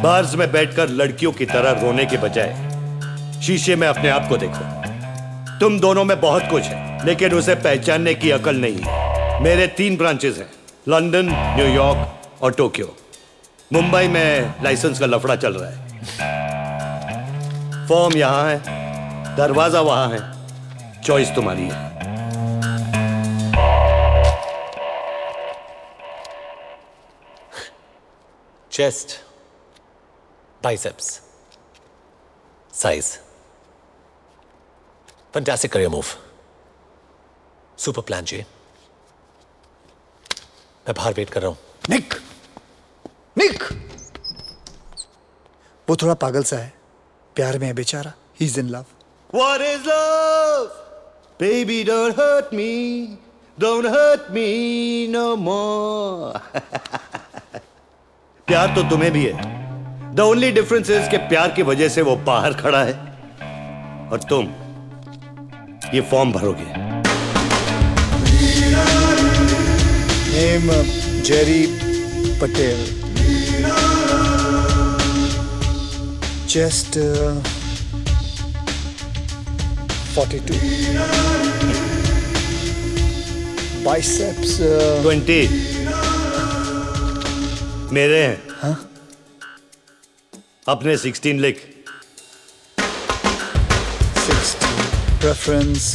Bars में बैठकर लड़कियों की तरह रोने के बजाय शीशे में अपने आप को देखो। तुम दोनों में बहुत कुछ है, लेकिन उसे पहचानने की अकल नहीं है। मेरे 3 ब्रांचेस हैं, लंदन, न्यूयॉर्क और टोक्यो। मुंबई में लाइसेंस का लफड़ा चल रहा है। फॉर्म यहां है, दरवाजा वहां है, चॉइस तुम्हारी है। Chest, biceps, size, fantastic career move, super plan जी। मैं बाहर वेट कर रहा हूं। निक, निक, वो थोड़ा पागल सा है, प्यार में है बेचारा। He is in love. What is love? Baby, don't hurt me no more. प्यार तो तुम्हें भी है। The only difference is कि प्यार की वजह से वो बाहर खड़ा है और तुम ये फॉर्म भरोगे। Name Jerry Patel. Chest 42। Biceps 20 मेरे हैं। हाँ? अपने 16 लिख। 60। Preference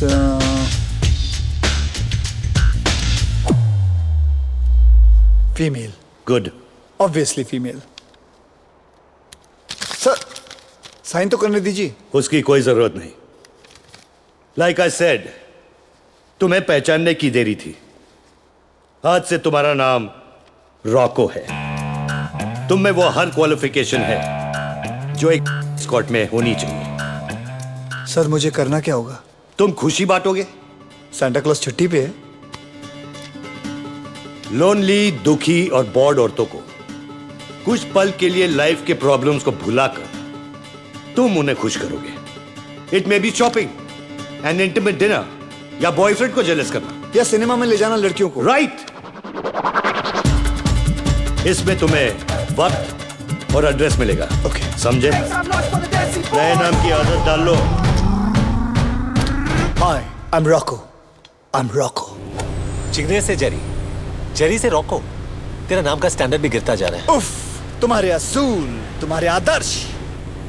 female. Good. Obviously female. Sir sign तो करने दीजिए। उसकी कोई जरूरत नहीं। लाइक आई सेड, तुम्हें पहचानने की देरी थी। आज से तुम्हारा नाम रॉको है। तुम में वो हर क्वालिफिकेशन है जो एक स्कॉट में होनी चाहिए। सर मुझे करना क्या होगा? तुम खुशी बांटोगे। सांता क्लॉज छुट्टी पे है। लोनली, दुखी और बॉर्ड औरतों को कुछ पल के लिए लाइफ के प्रॉब्लम्स को भुलाकर तुम उन्हें खुश करोगे। It may be shopping, N intimate dinner, या बॉयफ्रेंड को जेलस करना, या सिनेमा में ले जाना लड़कियों को। राइट। इसमें तुम्हें वक्त और एड्रेस मिलेगा। ओके। समझे? नए नाम की आदत डाल लो। Hi, I am Rocco. I am Rocco. चिगने से जेरी, जेरी से रॉको। तेरा नाम का स्टैंडर्ड भी गिरता जा रहा है। उफ, तुम्हारे असूल, तुम्हारे आदर्श,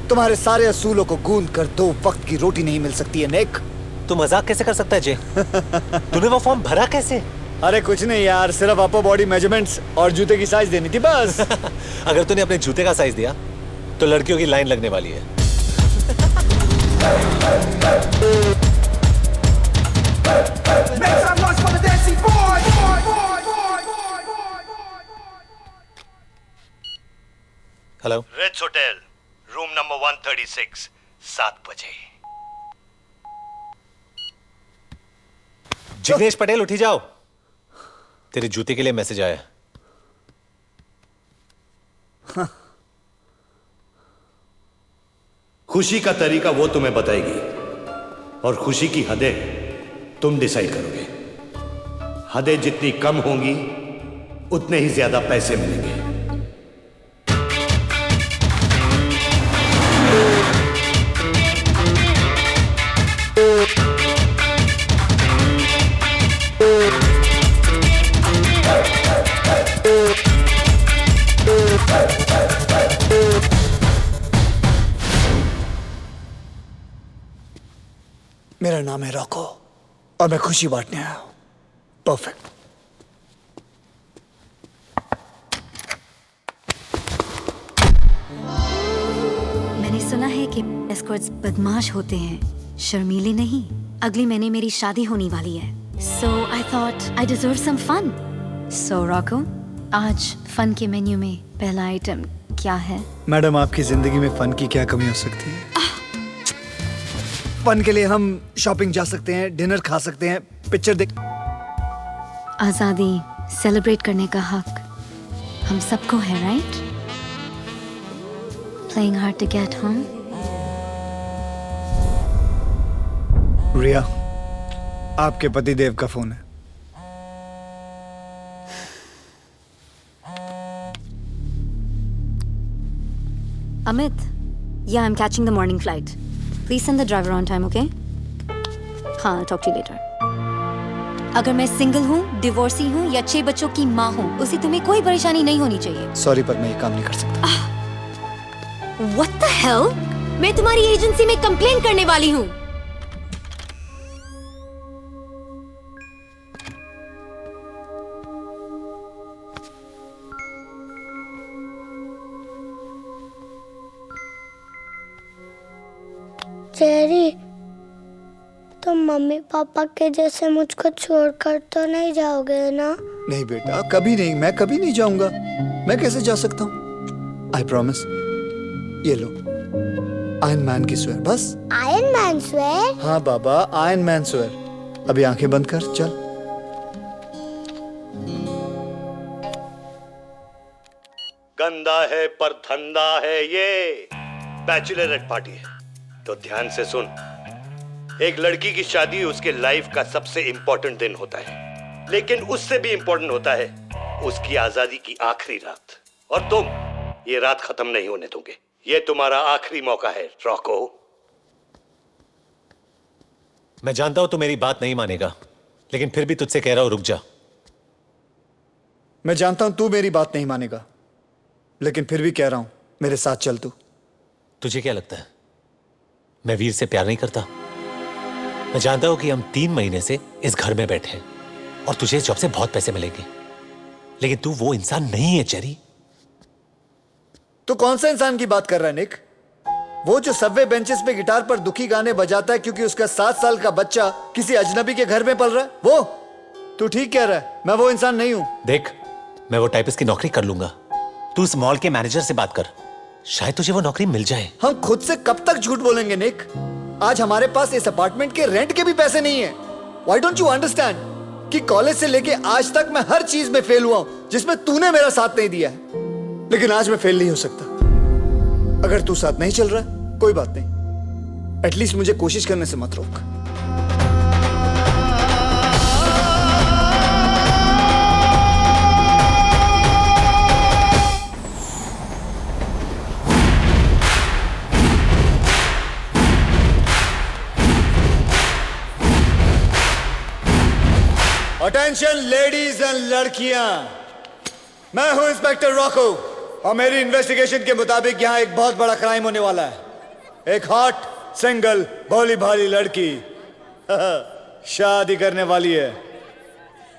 तुम्हारे सारे असूलों को गूंद कर 2 वक्त की रोटी नहीं मिल सकती है निक। तू मजाक कैसे कर सकता है जे? तूने वो फॉर्म भरा कैसे? अरे कुछ नहीं यार, सिर्फ अपर बॉडी मेजरमेंट्स और जूते की साइज देनी थी बस। अगर तूने अपने जूते का साइज दिया तो लड़कियों की लाइन लगने वाली है। Hello, Ritz hotel, room number 136, 7 बजे। जिग्नेश पटेल उठी जाओ, तेरे जूते के लिए मैसेज आया। खुशी का तरीका वो तुम्हें बताएगी और खुशी की हदें तुम डिसाइड करोगे। हदें जितनी कम होंगी उतने ही ज्यादा पैसे मिलेंगे। मेरा नाम है रॉको और मैं खुशी बांटने आया हूं। परफेक्ट। मैंने सुना है कि एस्कॉर्ट्स बदमाश होते हैं, शर्मीले नहीं। अगले महीने मेरी शादी होने वाली है, so I thought I deserve some fun. So Roku, आज फन के मेन्यू में पहला आइटम क्या है? मैडम, आपकी जिंदगी में फन की क्या कमी हो सकती है? फन के लिए हम शॉपिंग जा सकते हैं, डिनर खा सकते हैं, पिक्चर देख। आजादी सेलिब्रेट करने का हक हम सबको है, right? Playing hard to get home. रिया, आपके पति देव का फोन है। Amit, yeah, I'm catching the morning flight. Please send the driver on time, okay? हाँ, talk to you later. अगर मैं सिंगल हूँ, डिवोर्सी हूँ या 6 बच्चों की माँ हूँ, उसे तुम्हें कोई परेशानी नहीं होनी चाहिए. सॉरी पर मैं ये काम नहीं कर सकता. What the hell? मैं तुम्हारी एजेंसी में कंप्लेन करने वाली हूँ. जेरी, तुम मम्मी पापा के जैसे मुझको छोड़कर तो नहीं जाओगे ना? नहीं बेटा, कभी नहीं. मैं कभी नहीं जाऊंगा. मैं कैसे जा सकता हूँ? I promise. ये लो, आयरन मैन की स्वेयर. बस. Iron man swear? हाँ बाबा, आयरन मैन स्वेयर. अभी आंखें बंद कर. चल. गंदा है पर धंधा है ये. बैचलर पार्टी है तो ध्यान से सुन. एक लड़की की शादी उसके लाइफ का सबसे इंपॉर्टेंट दिन होता है, लेकिन उससे भी इंपॉर्टेंट होता है उसकी आजादी की आखिरी रात. और तुम ये रात खत्म नहीं होने दोगे. ये तुम्हारा आखिरी मौका है रॉको. मैं जानता हूं तू मेरी बात नहीं मानेगा, लेकिन फिर भी तुझसे कह रहा हूं रुक जा. मैं जानता हूं तू मेरी बात नहीं मानेगा, लेकिन फिर भी कह रहा हूं मेरे साथ चल तू. तुझे क्या लगता है मैं वीर से प्यार नहीं करता? मैं जानता हूं कि हम 3 महीने से इस घर में बैठे हैं और तुझे इस जॉब से बहुत पैसे मिलेंगे, लेकिन तू वो इंसान नहीं है जेरी. तू कौन सा इंसान की बात कर रहा है निक? वो जो सबवे बेंचेस पे गिटार पर दुखी गाने बजाता है क्योंकि उसका 7 साल का बच्चा किसी अजनबी के घर में पल रहा है, वो? तू ठीक कह रहा है. मैं वो इंसान नहीं हूं. देख, मैं वो टाइपिस्ट की नौकरी कर लूंगा. तू उस मॉल के मैनेजर से बात कर, शायद तुझे वो नौकरी मिल जाए. हम खुद से कब तक झूठ बोलेंगे निक? आज हमारे पास इस अपार्टमेंट के रेंट के भी पैसे नहीं है. व्हाई डोंट यू अंडरस्टैंड कि कॉलेज से लेके आज तक मैं हर चीज में फेल हुआ हूं जिसमें तूने मेरा साथ नहीं दिया है, लेकिन आज मैं फेल नहीं हो सकता. अगर तू साथ नहीं चल रहा कोई बात नहीं, एटलीस्ट मुझे कोशिश करने से मत रोक. अटेंशन लेडीज एंड लड़कियां, मैं हूं इंस्पेक्टर रॉको और मेरी इन्वेस्टिगेशन के मुताबिक यहां एक बहुत बड़ा क्राइम होने वाला है. एक हॉट सिंगल भोली भाली लड़की शादी करने वाली है.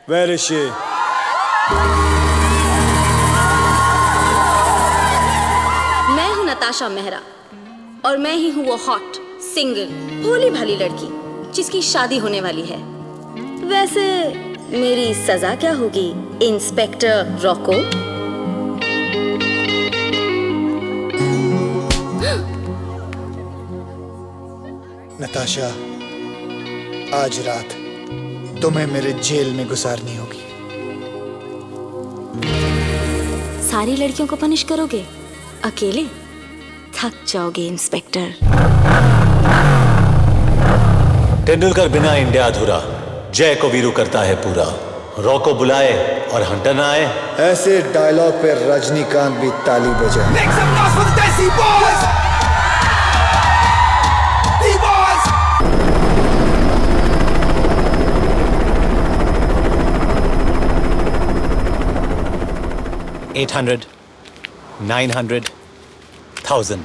Where is she? मैं हूं नताशा मेहरा और मैं ही हूं वो हॉट सिंगल भोली भाली लड़की जिसकी शादी होने वाली है. वैसे मेरी सजा क्या होगी इंस्पेक्टर रॉको? नताशा, आज रात तुम्हें मेरे जेल में गुजारनी होगी. सारी लड़कियों को पनिश करोगे? अकेले थक जाओगे इंस्पेक्टर. तेंदुलकर बिना इंडिया अधूरा, जय को वीरू करता है पूरा. रॉको बुलाए और हंटर ना आए. ऐसे डायलॉग पे रजनीकांत भी ताली बजाए. Make some noise for the Desi Boys! D-Boys! 800, 900, 1000.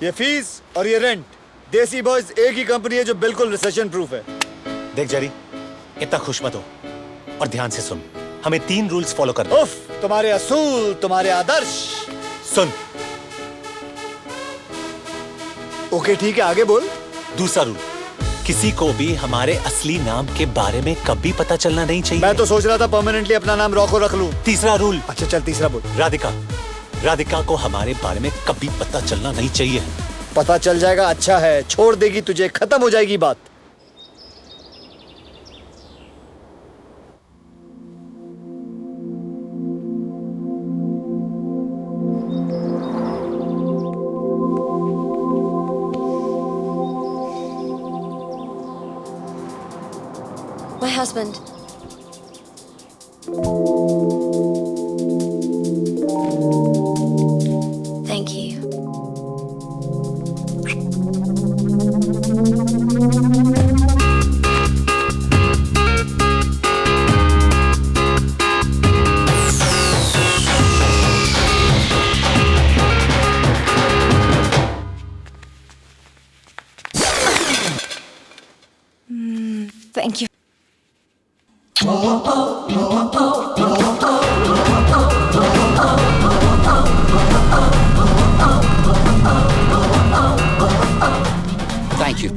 ये फीस और ये रेंट, देसी बॉयज एक ही कंपनी है जो बिल्कुल रिसेशन प्रूफ है. देख जेरी, इतना खुश मत हो और ध्यान से सुन. हमें 3 रूल्स फॉलो करने. उफ, तुम्हारे असूल, तुम्हारे आदर्श. सुन, ओके ठीक है, आगे बोल. दूसरा रूल, किसी को भी हमारे असली नाम के बारे में कभी पता चलना नहीं चाहिए. मैं तो सोच रहा था परमानेंटली अपना नाम रॉको रख लूं. तीसरा रूल, अच्छा चल तीसरा बोल. राधिका को हमारे बारे में कभी पता चलना नहीं चाहिए. पता चल जाएगा अच्छा है, छोड़ देगी तुझे, खत्म हो जाएगी बात. My husband. Thank you.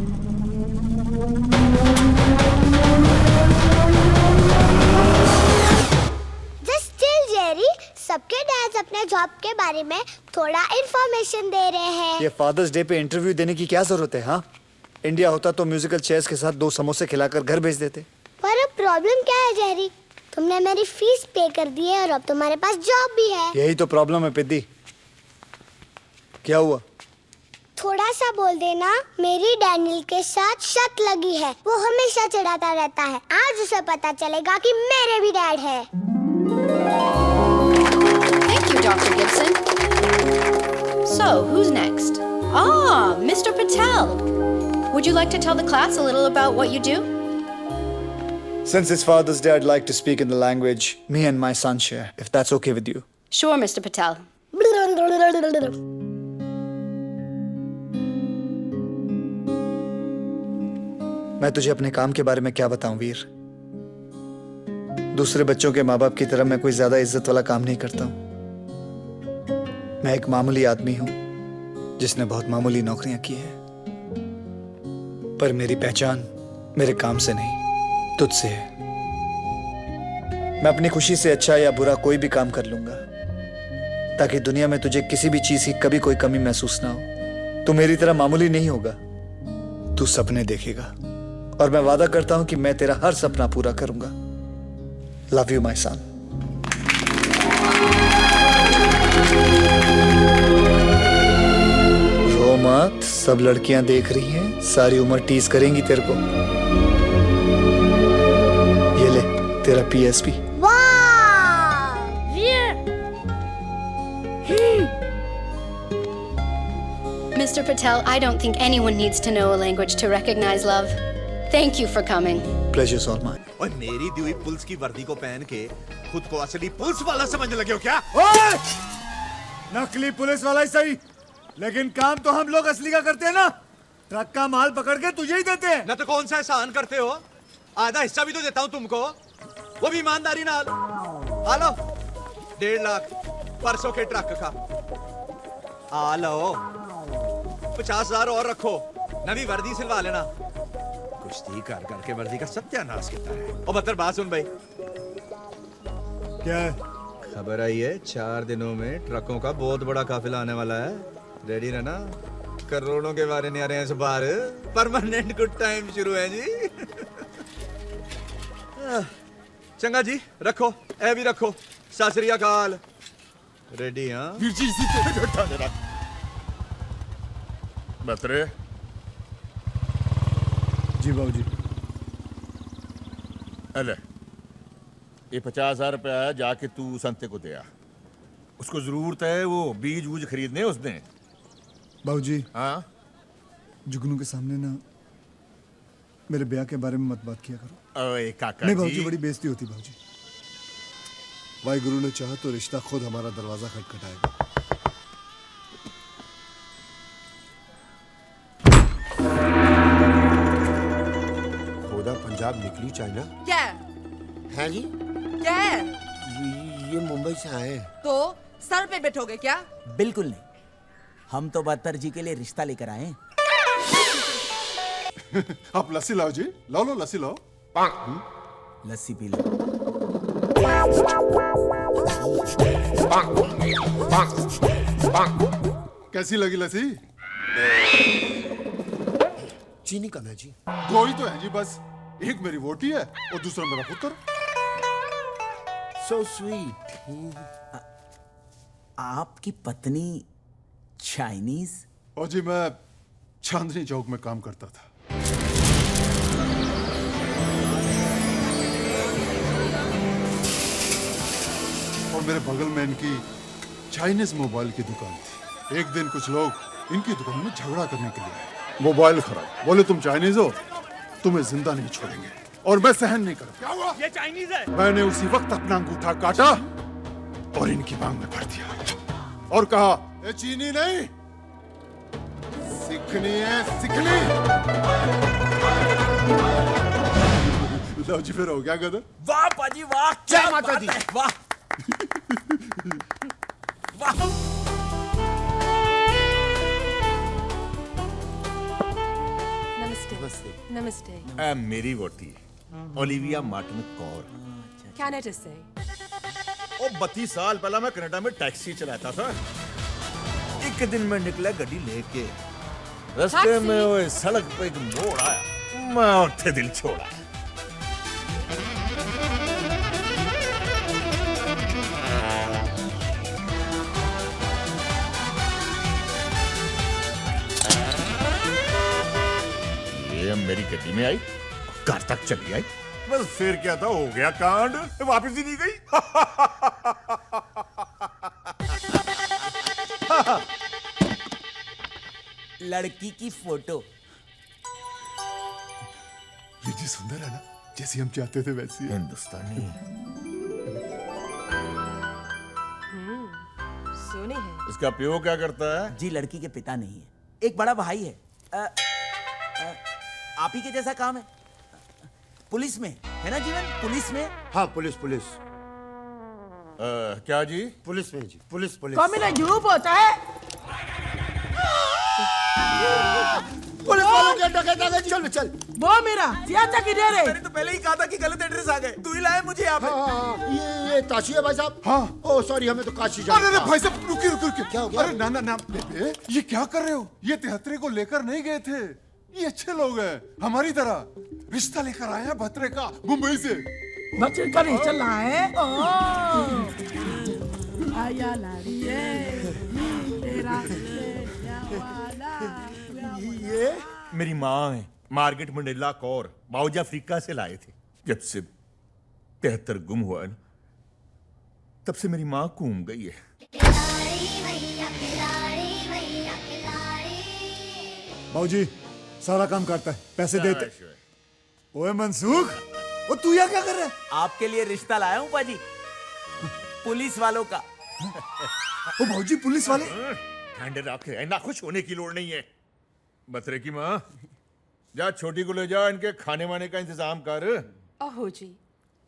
Just chill Jerry, सबके डैड्स अपने जॉब के बारे में थोड़ा इंफॉर्मेशन दे रहे हैं। ये फादर्स डे पे इंटरव्यू देने की क्या जरूरत है? हाँ, इंडिया होता तो म्यूजिकल चेयर्स के साथ 2 समोसे खिलाकर घर भेज देते। पर अब प्रॉब्लम क्या है जेरी? तुमने मेरी फीस पे कर दी है और अब तुम्हारे पास जॉब भी है। यही तो प्रॉब्लम है पिद्दी। क्या हुआ? थोड़ा सा बोल देना, मेरी डैनियल के साथ शक लगी है। वो हमेशा चिढ़ाता रहता है। आज उसे पता चलेगा कि मेरे भी डैड है। Thank you, Dr. Gibson. So, who's next? Ah, Mr. Patel. Would you like to tell the class a little about what you do? Since it's Father's Day, I'd like to speak in the language me and my son share, if that's okay with you. Sure, Mr. Patel. मैं तुझे अपने काम के बारे में क्या बताऊं वीर? दूसरे बच्चों के माँ बाप की तरह मैं कोई ज्यादा इज्जत वाला काम नहीं करता हूं। मैं एक मामूली आदमी हूं जिसने बहुत मामूली नौकरियां की हैं। पर मेरी पहचान मेरे काम से नहीं, तुझसे है। मैं अपनी खुशी से अच्छा या बुरा कोई भी काम कर लूंगा, ताकि दुनिया में तुझे किसी भी चीज की कभी कोई कमी महसूस ना हो। तू मेरी तरह मामूली नहीं होगा, तू सपने देखेगा, और मैं वादा करता हूं कि मैं तेरा हर सपना पूरा करूंगा। Love you my son. रो मत, सब लड़कियां देख रही हैं, सारी उम्र टीज करेंगी तेरे को। ये ले तेरा PSP। Mr. Patel, I don't think anyone needs to know a language to recognize love. Thank you for coming. Pleasure's all mine. और मेरी दी हुई पुलिस की वर्दी को पहन के खुद को असली पुलिस वाला समझने लगे हो क्या? ओए! नकली पुलिस वाला ही सही, लेकिन काम तो हम लोग असली का करते हैं ना। ट्रक का माल पकड़ के तुझे ही देते हैं। ना तो कौन सा एहसान करते हो? आधा हिस्सा भी तो देता हूँ तुमको, वो भी ईमानदारी नाल। हालो 1.5 लाख परसों के ट्रक का। हालो 50,000 और रखो, नवी वर्दी सिलवा लेना। कुश्ती कर करके वर्दी का सत्यानाश किया है। और बतर बात सुन भाई, क्या है? खबर आई है 4 दिनों में ट्रकों का बहुत बड़ा काफिला आने वाला है। रेडी रहना, करोड़ों के बारे नहीं आ रहे हैं इस बार। परमानेंट गुड टाइम शुरू है जी। चंगा जी, रखो, ए भी रखो। सत श्री अकाल। रेडी? हाँ वीर जी, इसी पे बैठा जरा। बतरे। जी बाबूजी। अले, ये 50,000 रुपया है, जाके तू संते को दे आ। उसको जरूरत है, वो बीज वूज खरीदने उसने। बाबूजी, हाँ जुगनू के सामने ना मेरे ब्याह के बारे में मत बात किया करो। ओए काका नहीं जी। बाबूजी, बड़ी बेइज्जती होती बाबूजी। वाहिगुरु ने चाहा तो रिश्ता खुद हमारा दरवाजा खटखटाएगा। खोदा पंजाब निकली चाइना क्या है जी? क्या है? ये मुंबई से आए। तो सर पे बैठोगे क्या? बिल्कुल नहीं, हम तो बहत्तर जी के लिए रिश्ता लेकर आए हैं। आप लस्सी लाओ जी, लो लस्सी लाओ। लस्सी पी लो। कैसी लगी लस्सी? चीनी कम है जी। 2 ही तो है जी बस, एक मेरी वोटी है और दूसरा मेरा पुत्र। So sweet। आपकी पत्नी चाइनीज? और जी मैं चांदनी चौक में काम करता था। और मेरे बगल में इनकी चाइनीज मोबाइल की दुकान थी। एक दिन कुछ लोग इनकी दुकान में झगड़ा करने के लिए आए। मोबाइल खराब, बोले तुम चाइनीज हो, तुम्हें जिंदा नहीं छोड़ेंगे। और मैं सहन नहीं कर। क्या हुआ? ये चाइनीज है। मैंने उसी वक्त अपना अंगूठा काटा और इनकी मांग में भर दिया और कहा, ये चीनी नहीं, सीखनी है, सीखनी। लो जी फिर हो गया गदर। वाह पाजी वाह, जय क्या माता बात दी। है, वाह वाह। नमस्ते नमस्ते मेरी वोटी ओलिविया मार्टिन कौर। कनाडा से। ओ 32 साल पहला मैं कनाडा में टैक्सी चलाता था। एक दिन मैं निकला गड्डी लेके, रास्ते टैक्सी? में वो सड़क पे एक मोड़ आया, मैं उठे दिल छोड़ा। ये मेरी गड्डी में आई, घर तक चली आई, बस फिर क्या था, हो गया कांड, वापस ही नहीं गई। लड़की की फोटो। ये जी सुंदर है ना, जैसी हम चाहते थे वैसी है। हिंदुस्तानी सोने है। इसका प्यो क्या करता है? जी लड़की के पिता नहीं है, एक बड़ा भाई है। आप ही के जैसा काम है, पुलिस में है ना जीवन, पुलिस में। हाँ पुलिस पुलिस क्या जी? पुलिस में जी, पुलिस पुलिस। ग्रुप होता है। पुलिस वालों के डकैत आ गए, चल चल। वो मेरा सियाचा किधर है? मैंने तो पहले ही कहा था कि गलत एड्रेस आ गए, तू ही लाया मुझे यहाँ पे। हाँ, ये काशी है भाई साहब। हाँ। ओ सॉरी, हमें तो काशी अरे जाना अरे था। भाई साहब रुकिए रुकिए रुकिए। क्या हो गया? अरे ना ना ना बेबे, ये क्या कर रहे हो? ये तेहत्रे को लेकर नहीं गए थे, ये अच्छे लोग हैं हमारी तरह, रिश्ता लेकर आए हैं भत्रे का मुंबई से। बच्चे का नहीं चल रहा है। आया लाड़ी तेरा ये मेरी माँ है मार्गरेट मंडेला कौर, बाउजा अफ्रीका से लाए थे। जब से 73 गुम हुआ है ना, तब से मेरी माँ घूम गई है। बाबूजी सारा काम करता है, पैसे देते। ओए मनसूख, वो तू यहाँ क्या कर रहा है? आपके लिए रिश्ता लाया हूँ पाजी, पुलिस वालों का। ओ बाबूजी पुलिस वाले। ठंड रखे, ना खुश होने की लोड़ नहीं है। बतरे की माँ, जा छोटी को ले जा, इनके खाने वाने का इंतजाम कर। ओहो जी,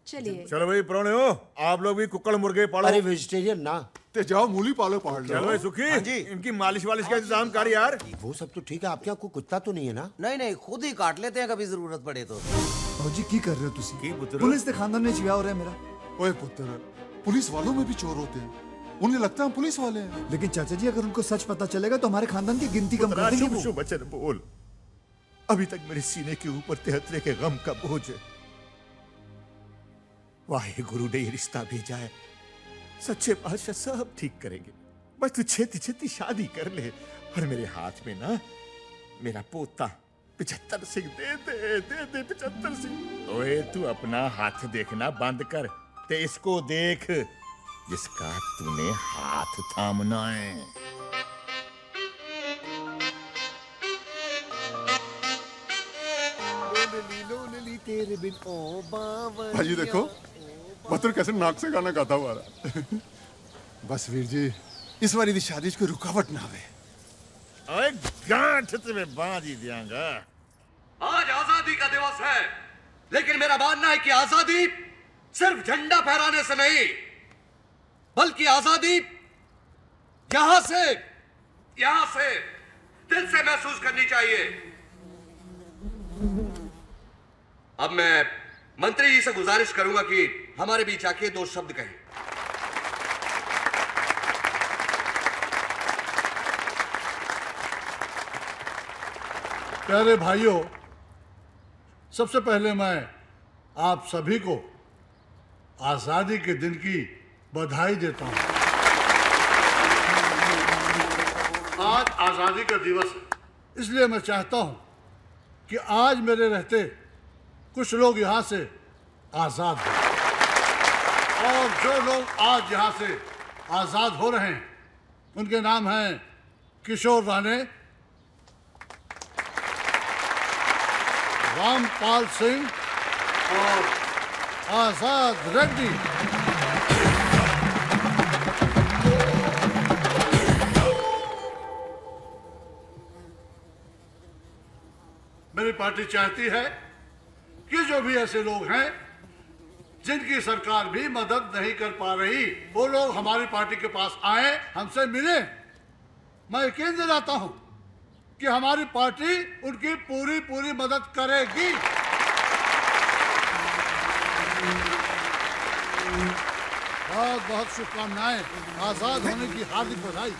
चलिए। चलो भाई प्रोने हो, आप लोग भी कुक्कड़ मुर्गे पालो। अरे वेजिटेरियन ना। ते जाओ मूली पालो पहाड़ चलो भाई सुखी, इनकी मालिश वालिश का इंतजाम कर यार। वो सब तो ठीक है, आपके यहाँ कोई कुत्ता तो नहीं है ना? नहीं नहीं, खुद ही काट लेते हैं कभी जरूरत पड़े तो। बाबूजी की कर रहे हो तुसी? की पुत्र? पुलिस के खानदान में छिया हो रहा है मेरा। ओए पुत्र, पुलिस वालों में भी चोर होते हैं, उन्हें लगता है हम पुलिस वाले हैं। लेकिन चाचा जी अगर उनको सच पता चलेगा तो हमारे खानदान की गिनती कम कर देंगे वो। शुभ वचन बोल, अभी तक मेरे सीने के ऊपर तेहत्रे के गम का बोझ है। वाहे गुरु ने ये रिश्ता भेजा है, सच्चे बादशाह सब ठीक करेंगे। बस तू छेती छेती शादी कर ले, और मेरे हाथ में ना मेरा पोता 75 सिंह दे दे 75 सिंह। ओए तू अपना हाथ देखना बंद कर, ते इसको देख जिसका तूने हाथ थामना है। भाजी देखो बतर कैसे नाक से गाना गाता हुआ रहा। बस वीर जी, इस बारी दी शादी कोई रुकावट ना आवे। ओए गांठ तुम्हें बांध ही दियांगा। आज आजादी का दिवस है, लेकिन मेरा मानना है कि आजादी सिर्फ झंडा फहराने से नहीं, बल्कि आजादी यहां से दिल से महसूस करनी चाहिए। अब मैं मंत्री जी से गुजारिश करूंगा कि हमारे बीच आके 2 शब्द कहें। प्यारे भाइयों, सबसे पहले मैं आप सभी को आजादी के दिन की बधाई देता हूं। आज आजादी का दिवस है, इसलिए मैं चाहता हूं कि आज मेरे रहते कुछ लोग यहां से आजाद हो, और जो लोग आज यहां से आजाद हो रहे हैं उनके नाम हैं किशोर राणे, रामपाल सिंह और आजाद रेड्डी। मेरी पार्टी चाहती है कि जो भी ऐसे लोग हैं जिनकी सरकार भी मदद नहीं कर पा रही, वो लोग हमारी पार्टी के पास आए, हमसे मिले। मैं यकीन दिलाता हूं कि हमारी पार्टी उनकी पूरी पूरी मदद करेगी। बहुत बहुत शुभकामनाएं। आजाद होने की हार्दिक बधाई।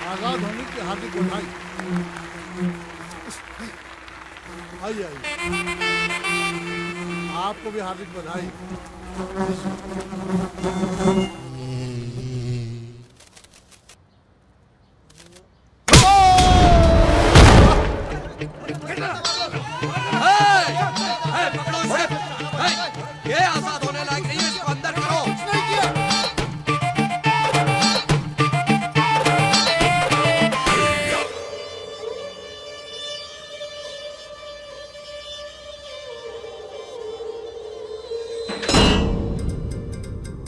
आजाद होने की हार्दिक बधाई। आइए आइए, आपको भी हार्दिक बधाई। ये आजाद होने लायक नहीं है, इसको अंदर करो।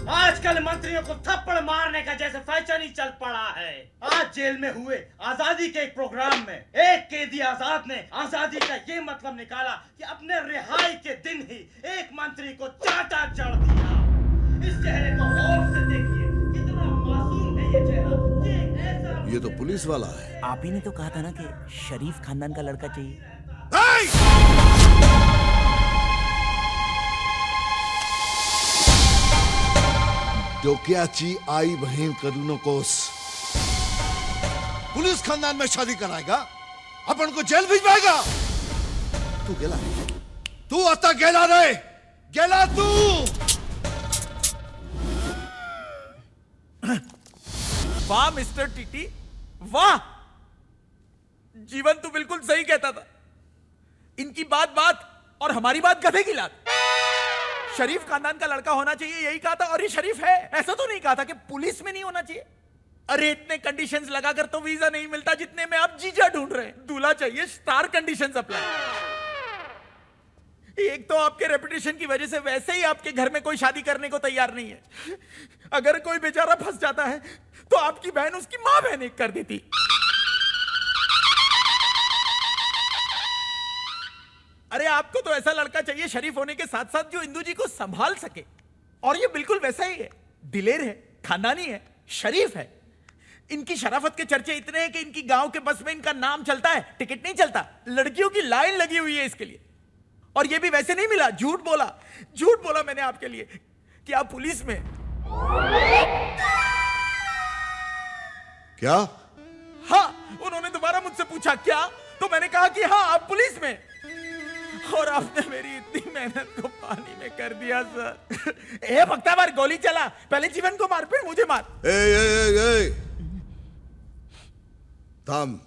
आजकल मंत्रियों को थप्पड़ मारने का जैसे फैशन ही चल पड़ा है। आज जेल में हुए आजादी के एक प्रोग्राम में एक कैदी आजाद ने आजादी का ये मतलब निकाला कि अपने रिहाई के दिन ही एक मंत्री को चाटा जड़ दिया। इस चेहरे को गौर से देखिए, कितना मासूम है ये चेहरा। ये एक ऐसा ये तो पुलिस वाला है। आप ही ने तो कहा था ना कि शरीफ खानदान का लड़का चाहिए। डोक्याची आई बहन करूनो कोस पुलिस खानदान में शादी कराएगा, अपन को जेल भिजवाएगा। तू गेला, तू आता गेला रे, गेला तू। वाह मिस्टर टीटी, वाह। जीवन तो बिल्कुल सही कहता था। इनकी बात बात और हमारी बात गधे की लात। शरीफ खानदान का लड़का होना चाहिए, यही कहा था, और ये शरीफ है। ऐसा तो नहीं कहा था कि पुलिस में नहीं होना चाहिए। अरे इतने कंडीशंस लगाकर तो वीजा नहीं मिलता जितने में आप जीजा ढूंढ रहे हैं। दूल्हा चाहिए, स्टार कंडीशंस अप्लाई। एक तो आपके रेपुटेशन की वजह से वैसे ही आपके घर में कोई शादी करने को तैयार नहीं है। अगर कोई बेचारा फंस जाता है तो आपकी बहन उसकी मां बहन एक कर देती। अरे आपको तो ऐसा लड़का चाहिए शरीफ होने के साथ साथ जो इंदू जी को संभाल सके, और ये बिल्कुल वैसा ही है। दिलेर है, खानदानी है, शरीफ है। इनकी शराफत के चर्चे इतने हैं कि इनकी गांव के बस में इनका नाम चलता है, टिकट नहीं चलता। लड़कियों की लाइन लगी हुई है इसके लिए। और ये भी वैसे नहीं मिला, झूठ बोला मैंने आपके लिए कि आप पुलिस में। क्या? हाँ, उन्होंने दोबारा मुझसे पूछा क्या, तो मैंने कहा कि हाँ आप पुलिस में। और आपने मेरी इतनी मेहनत को पानी में कर दिया सर। ए भक्ता मार, गोली चला, पहले जीवन को मार फिर मुझे मार। ए थाम।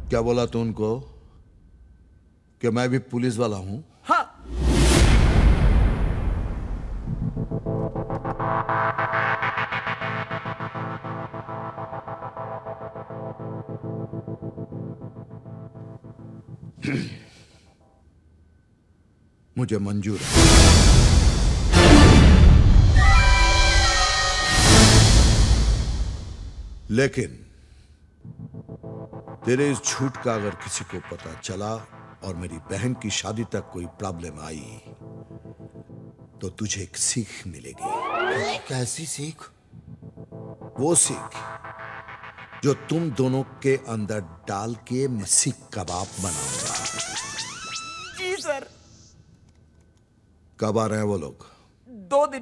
क्या बोला तू उनको कि मैं भी पुलिस वाला हूं? हाँ। मुझे मंजूर है। लेकिन तेरे इस झूठ का अगर किसी को पता चला और मेरी बहन की शादी तक कोई प्रॉब्लम आई तो तुझे एक सीख मिलेगी। कैसी सीख? वो सीख जो तुम दोनों के अंदर डाल के मैं सीख कबाब बनाऊंगा। जी सर। कब आ रहे हैं वो लोग? 2 दिन